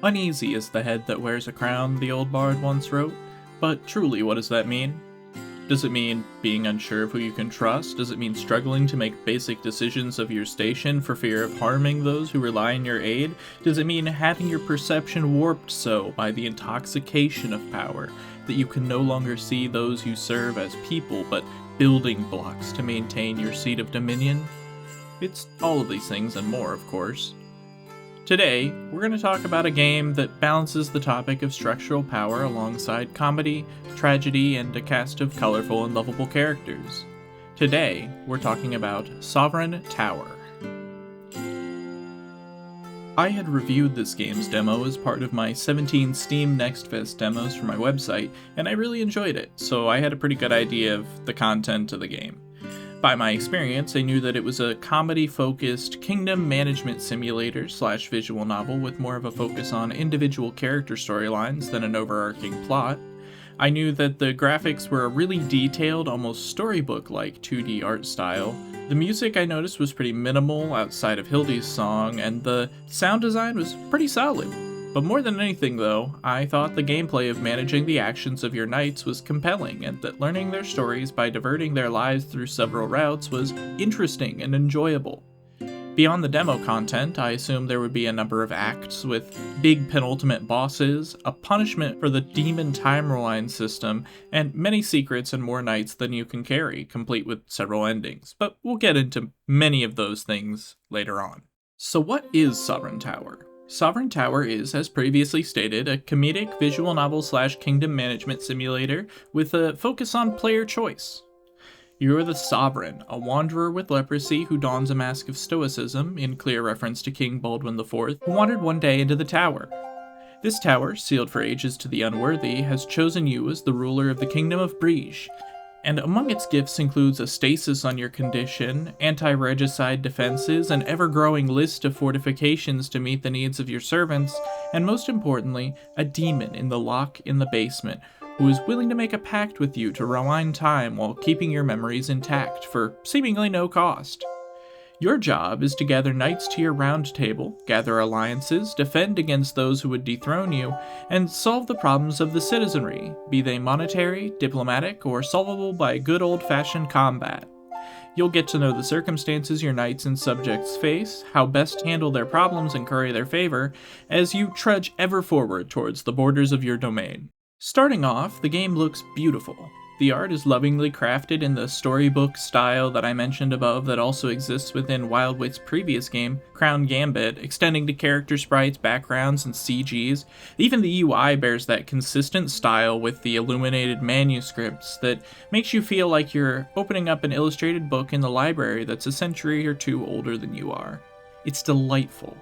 Uneasy is the head that wears a crown, the old bard once wrote. But truly, what does that mean? Does it mean being unsure of who you can trust? Does it mean struggling to make basic decisions of your station for fear of harming those who rely on your aid? Does it mean having your perception warped so by the intoxication of power that you can no longer see those you serve as people but building blocks to maintain your seat of dominion? It's all of these things and more, of course. Today, we're going to talk about a game that balances the topic of structural power alongside comedy, tragedy, and a cast of colorful and lovable characters. Today, we're talking about Sovereign Tower. I had reviewed this game's demo as part of my 17 Steam Next Fest demos for my website, and I really enjoyed it, so I had a pretty good idea of the content of the game. By my experience, I knew that it was a comedy-focused kingdom management simulator / visual novel with more of a focus on individual character storylines than an overarching plot. I knew that the graphics were a really detailed, almost storybook-like 2D art style. The music I noticed was pretty minimal outside of Hildy's song, and the sound design was pretty solid. But more than anything though, I thought the gameplay of managing the actions of your knights was compelling, and that learning their stories by diverting their lives through several routes was interesting and enjoyable. Beyond the demo content, I assumed there would be a number of acts with big penultimate bosses, a punishment for the demon time rewind system, and many secrets and more knights than you can carry, complete with several endings. But we'll get into many of those things later on. So what is Sovereign Tower? Sovereign Tower is, as previously stated, a comedic visual novel / kingdom management simulator with a focus on player choice. You are the Sovereign, a wanderer with leprosy who dons a mask of stoicism, in clear reference to King Baldwin IV, who wandered one day into the tower. This tower, sealed for ages to the unworthy, has chosen you as the ruler of the Kingdom of Briege, and among its gifts includes a stasis on your condition, anti-regicide defenses, an ever-growing list of fortifications to meet the needs of your servants, and most importantly, a demon in the lock in the basement, who is willing to make a pact with you to rewind time while keeping your memories intact for seemingly no cost. Your job is to gather knights to your round table, gather alliances, defend against those who would dethrone you, and solve the problems of the citizenry, be they monetary, diplomatic, or solvable by good old-fashioned combat. You'll get to know the circumstances your knights and subjects face, how best handle their problems and curry their favor, as you trudge ever forward towards the borders of your domain. Starting off, the game looks beautiful. The art is lovingly crafted in the storybook style that I mentioned above that also exists within Wild Wit's previous game, Crown Gambit, extending to character sprites, backgrounds, and CGs. Even the UI bears that consistent style with the illuminated manuscripts that makes you feel like you're opening up an illustrated book in the library that's a century or two older than you are. It's delightful.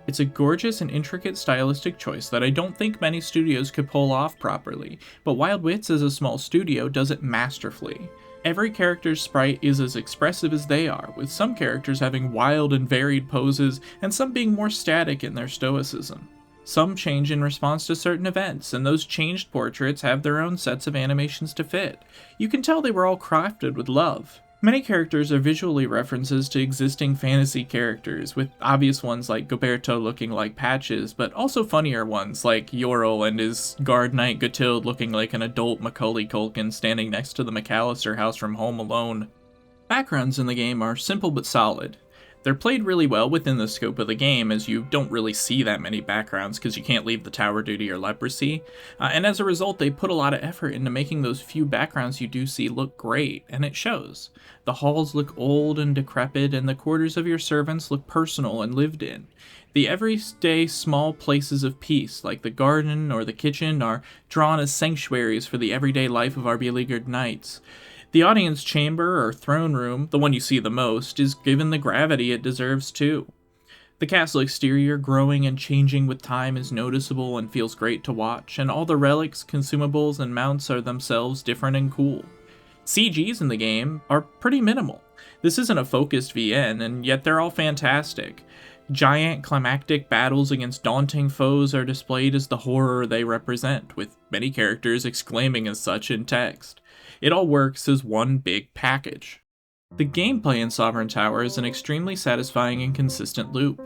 It's a gorgeous and intricate stylistic choice that I don't think many studios could pull off properly, but Wild Wits as a small studio does it masterfully. Every character's sprite is as expressive as they are, with some characters having wild and varied poses, and some being more static in their stoicism. Some change in response to certain events, and those changed portraits have their own sets of animations to fit. You can tell they were all crafted with love. Many characters are visually references to existing fantasy characters, with obvious ones like Goberto looking like Patches, but also funnier ones like Yorl and his guard knight Gutild looking like an adult Macaulay Culkin standing next to the McAllister house from Home Alone. Backgrounds in the game are simple but solid. They're played really well within the scope of the game, as you don't really see that many backgrounds because you can't leave the tower due to your leprosy, and as a result they put a lot of effort into making those few backgrounds you do see look great, and it shows. The halls look old and decrepit, and the quarters of your servants look personal and lived in. The everyday small places of peace, like the garden or the kitchen, are drawn as sanctuaries for the everyday life of our beleaguered knights. The audience chamber, or throne room, the one you see the most, is given the gravity it deserves too. The castle exterior, growing and changing with time, is noticeable and feels great to watch, and all the relics, consumables, and mounts are themselves different and cool. CGs in the game are pretty minimal. This isn't a focused VN, and yet they're all fantastic. Giant climactic battles against daunting foes are displayed as the horror they represent, with many characters exclaiming as such in text. It all works as one big package. The gameplay in Sovereign Tower is an extremely satisfying and consistent loop.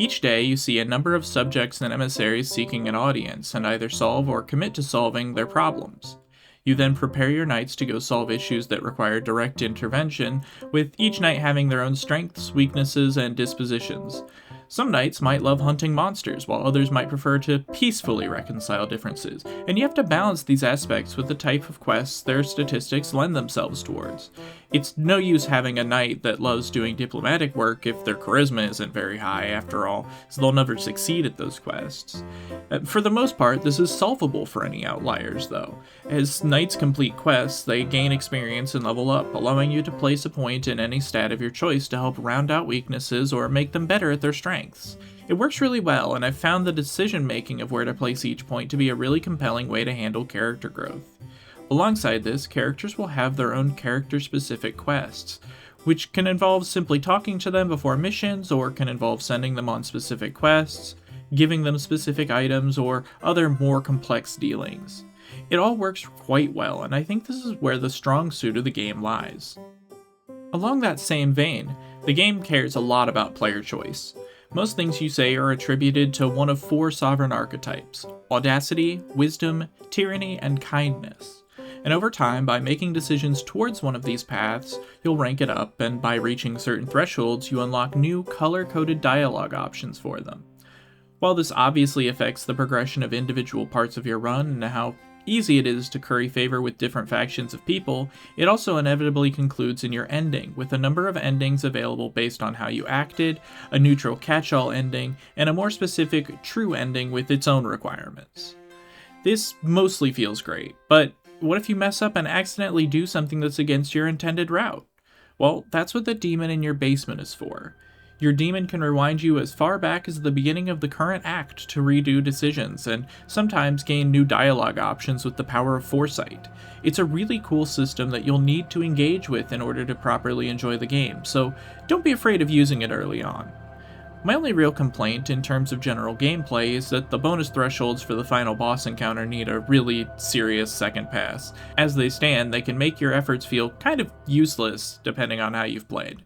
Each day, you see a number of subjects and emissaries seeking an audience and either solve or commit to solving their problems. You then prepare your knights to go solve issues that require direct intervention, with each knight having their own strengths, weaknesses, and dispositions. Some knights might love hunting monsters, while others might prefer to peacefully reconcile differences, and you have to balance these aspects with the type of quests their statistics lend themselves towards. It's no use having a knight that loves doing diplomatic work if their charisma isn't very high, after all, so they'll never succeed at those quests. For the most part, this is solvable for any outliers, though. As knights complete quests, they gain experience and level up, allowing you to place a point in any stat of your choice to help round out weaknesses or make them better at their strengths. It works really well, and I've found the decision making of where to place each point to be a really compelling way to handle character growth. Alongside this, characters will have their own character-specific quests, which can involve simply talking to them before missions, or can involve sending them on specific quests, giving them specific items, or other more complex dealings. It all works quite well, and I think this is where the strong suit of the game lies. Along that same vein, the game cares a lot about player choice. Most things you say are attributed to one of 4 sovereign archetypes: audacity, wisdom, tyranny, and kindness. And over time, by making decisions towards one of these paths, you'll rank it up, and by reaching certain thresholds, you unlock new color-coded dialogue options for them. While this obviously affects the progression of individual parts of your run and how easy it is to curry favor with different factions of people, it also inevitably concludes in your ending, with a number of endings available based on how you acted, a neutral catch-all ending, and a more specific true ending with its own requirements. This mostly feels great, but what if you mess up and accidentally do something that's against your intended route? Well, that's what the demon in your basement is for. Your demon can rewind you as far back as the beginning of the current act to redo decisions, and sometimes gain new dialogue options with the power of foresight. It's a really cool system that you'll need to engage with in order to properly enjoy the game, so don't be afraid of using it early on. My only real complaint in terms of general gameplay is that the bonus thresholds for the final boss encounter need a really serious second pass. As they stand, they can make your efforts feel kind of useless depending on how you've played.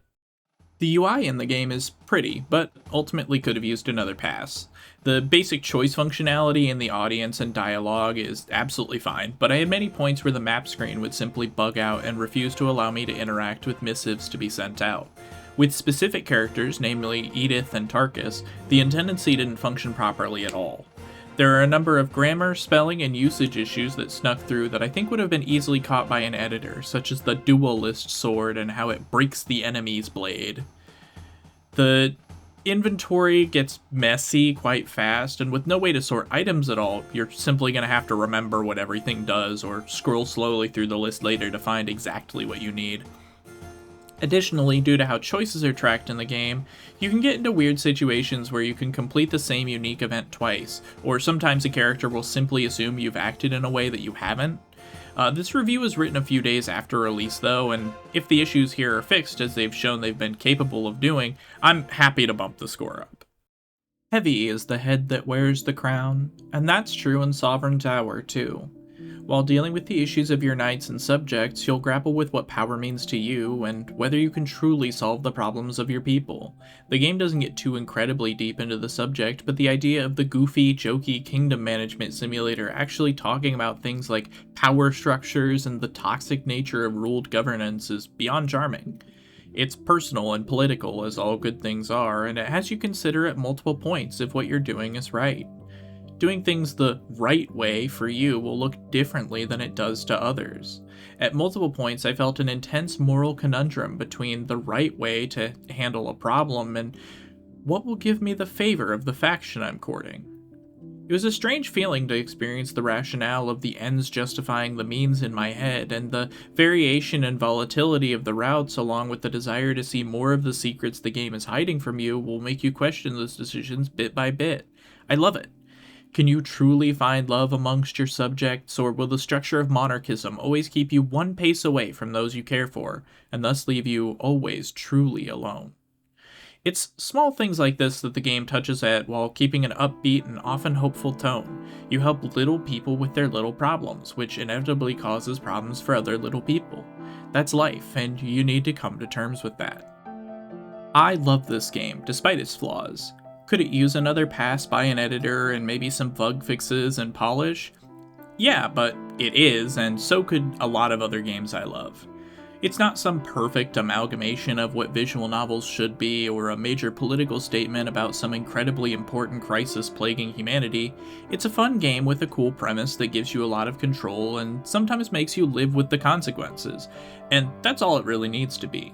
The UI in the game is pretty, but ultimately could have used another pass. The basic choice functionality in the audience and dialogue is absolutely fine, but I had many points where the map screen would simply bug out and refuse to allow me to interact with missives to be sent out. With specific characters, namely Edith and Tarkus, the intendency didn't function properly at all. There are a number of grammar, spelling, and usage issues that snuck through that I think would have been easily caught by an editor, such as the dualist sword and how it breaks the enemy's blade. The inventory gets messy quite fast, and with no way to sort items at all, you're simply going to have to remember what everything does or scroll slowly through the list later to find exactly what you need. Additionally, due to how choices are tracked in the game, you can get into weird situations where you can complete the same unique event twice, or sometimes a character will simply assume you've acted in a way that you haven't. This review was written a few days after release though, and if the issues here are fixed as they've shown they've been capable of doing, I'm happy to bump the score up. Heavy is the head that wears the crown, and that's true in Sovereign Tower too. While dealing with the issues of your knights and subjects, you'll grapple with what power means to you and whether you can truly solve the problems of your people. The game doesn't get too incredibly deep into the subject, but the idea of the goofy, jokey kingdom management simulator actually talking about things like power structures and the toxic nature of ruled governance is beyond charming. It's personal and political, as all good things are, and it has you consider at multiple points if what you're doing is right. Doing things the right way for you will look differently than it does to others. At multiple points, I felt an intense moral conundrum between the right way to handle a problem and what will give me the favor of the faction I'm courting. It was a strange feeling to experience the rationale of the ends justifying the means in my head, and the variation and volatility of the routes along with the desire to see more of the secrets the game is hiding from you will make you question those decisions bit by bit. I love it. Can you truly find love amongst your subjects, or will the structure of monarchism always keep you one pace away from those you care for, and thus leave you always truly alone? It's small things like this that the game touches at while keeping an upbeat and often hopeful tone. You help little people with their little problems, which inevitably causes problems for other little people. That's life, and you need to come to terms with that. I love this game, despite its flaws. Could it use another pass by an editor and maybe some bug fixes and polish? Yeah, but it is, and so could a lot of other games I love. It's not some perfect amalgamation of what visual novels should be, or a major political statement about some incredibly important crisis plaguing humanity. It's a fun game with a cool premise that gives you a lot of control and sometimes makes you live with the consequences, and that's all it really needs to be.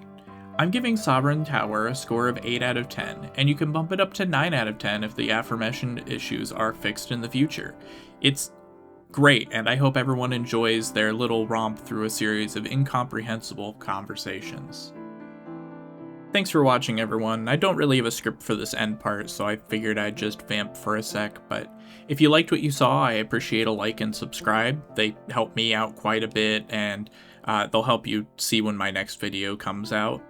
I'm giving Sovereign Tower a score of 8 out of 10, and you can bump it up to 9 out of 10 if the aforementioned issues are fixed in the future. It's great, and I hope everyone enjoys their little romp through a series of incomprehensible conversations. Thanks for watching, everyone. I don't really have a script for this end part, so I figured I'd just vamp for a sec, but if you liked what you saw, I appreciate a like and subscribe. They help me out quite a bit, and they'll help you see when my next video comes out.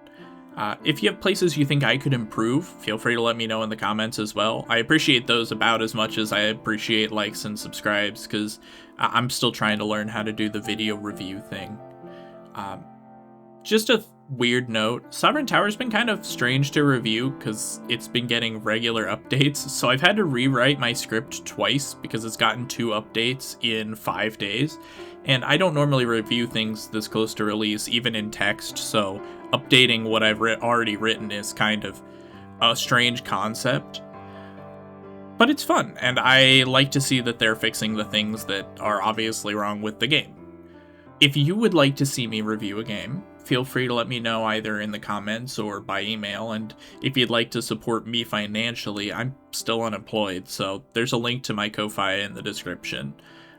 If you have places you think I could improve, feel free to let me know in the comments as well. I appreciate those about as much as I appreciate likes and subscribes, because I'm still trying to learn how to do the video review thing. Just a weird note, Sovereign Tower's been kind of strange to review because it's been getting regular updates, so I've had to rewrite my script twice because it's gotten 2 updates in 5 days, and I don't normally review things this close to release, even in text, so updating what I've already written is kind of a strange concept. But it's fun, and I like to see that they're fixing the things that are obviously wrong with the game. If you would like to see me review a game, feel free to let me know either in the comments or by email, and if you'd like to support me financially, I'm still unemployed, so there's a link to my Ko-Fi in the description.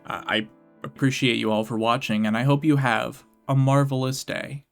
I appreciate you all for watching, and I hope you have a marvelous day.